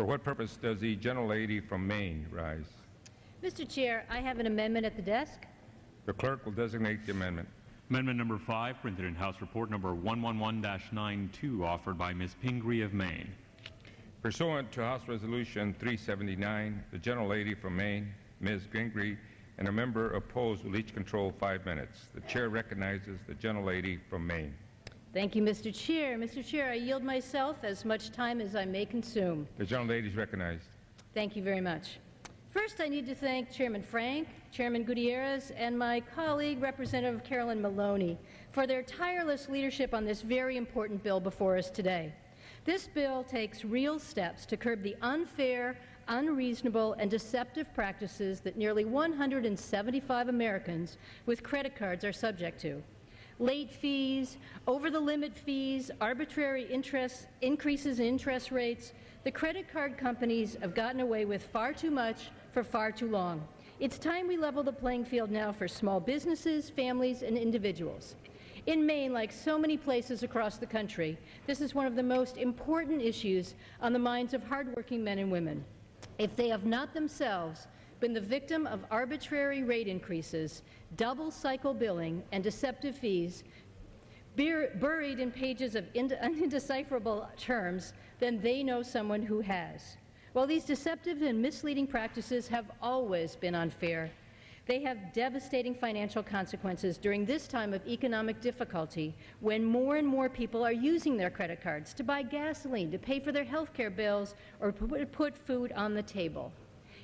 For what purpose does the gentlelady from Maine rise? Mr. Chair, I have an amendment at the desk. The clerk will designate the amendment. Amendment number 5, printed in House Report number 111-92, offered by Ms. Pingree of Maine. Pursuant to House Resolution 379, the gentlelady from Maine, Ms. Pingree, and a member opposed will each control 5 minutes. The chair recognizes the gentlelady from Maine. Thank you, Mr. Chair. Mr. Chair, I yield myself as much time as I may consume. The gentlelady is recognized. Thank you very much. First, I need to thank Chairman Frank, Chairman Gutierrez, and my colleague, Representative Carolyn Maloney, for their tireless leadership on this very important bill before us today. This bill takes real steps to curb the unfair, unreasonable, and deceptive practices that nearly 175 Americans with credit cards are subject to. Late fees, over-the-limit fees, arbitrary increases in interest rates. The credit card companies have gotten away with far too much for far too long. It's time we level the playing field now for small businesses, families, and individuals. In Maine, like so many places across the country, this is one of the most important issues on the minds of hardworking men and women. If they have not themselves been the victim of arbitrary rate increases, double-cycle billing, and deceptive fees, buried in pages of undecipherable terms, then they know someone who has. While these deceptive and misleading practices have always been unfair, they have devastating financial consequences during this time of economic difficulty, when more and more people are using their credit cards to buy gasoline, to pay for their health care bills, or put food on the table.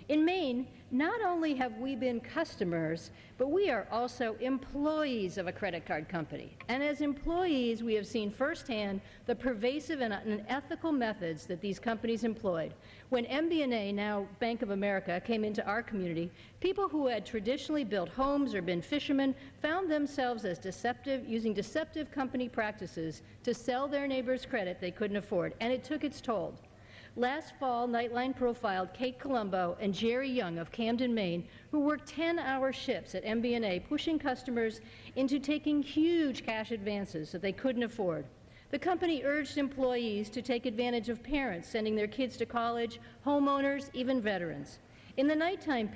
In Maine, not only have we been customers, but we are also employees of a credit card company. And as employees, we have seen firsthand the pervasive and unethical methods that these companies employed. When MBNA, now Bank of America, came into our community, people who had traditionally built homes or been fishermen found themselves as using deceptive company practices to sell their neighbors credit they couldn't afford, and it took its toll. Last fall, Nightline profiled Kate Colombo and Jerry Young of Camden, Maine, who worked 10-hour shifts at MBNA, pushing customers into taking huge cash advances that they couldn't afford. The company urged employees to take advantage of parents sending their kids to college, homeowners, even veterans. In the Nightline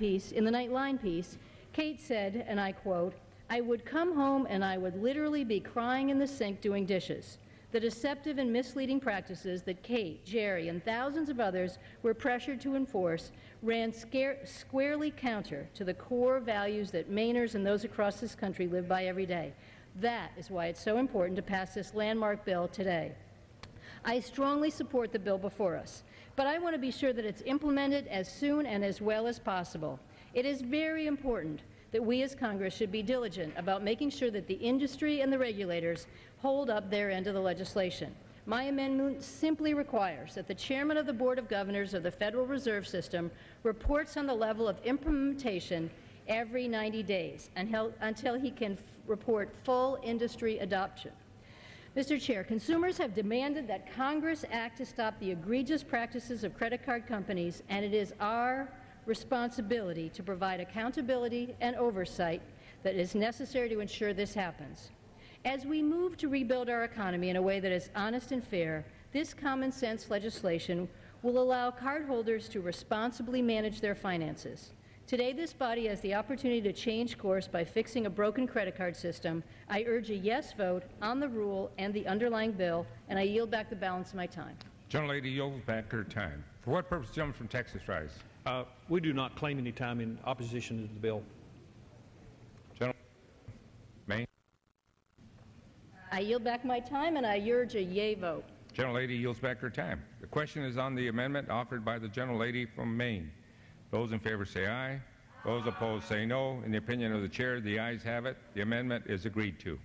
piece, Kate said, and I quote, "I would come home and I would literally be crying in the sink doing dishes." The deceptive and misleading practices that Kate, Jerry, and thousands of others were pressured to enforce ran squarely counter to the core values that Mainers and those across this country live by every day. That is why it's so important to pass this landmark bill today. I strongly support the bill before us, but I want to be sure that it's implemented as soon and as well as possible. It is very important that we as Congress should be diligent about making sure that the industry and the regulators hold up their end of the legislation. My amendment simply requires that the chairman of the Board of Governors of the Federal Reserve System reports on the level of implementation every 90 days until he can report full industry adoption. Mr. Chair, consumers have demanded that Congress act to stop the egregious practices of credit card companies, and it is our responsibility to provide accountability and oversight that is necessary to ensure this happens. As we move to rebuild our economy in a way that is honest and fair, this common sense legislation will allow cardholders to responsibly manage their finances. Today, this body has the opportunity to change course by fixing a broken credit card system. I urge a yes vote on the rule and the underlying bill, and I yield back the balance of my time. Gentlelady yields back her time. For what purpose does the gentleman from Texas rise? We do not claim any time in opposition to the bill. Gentleman, Maine. I yield back my time, and I urge a yea vote. Gentlelady yields back her time. The question is on the amendment offered by the gentlelady from Maine. Those in favor say aye. Those opposed say no. In the opinion of the chair, the ayes have it. The amendment is agreed to.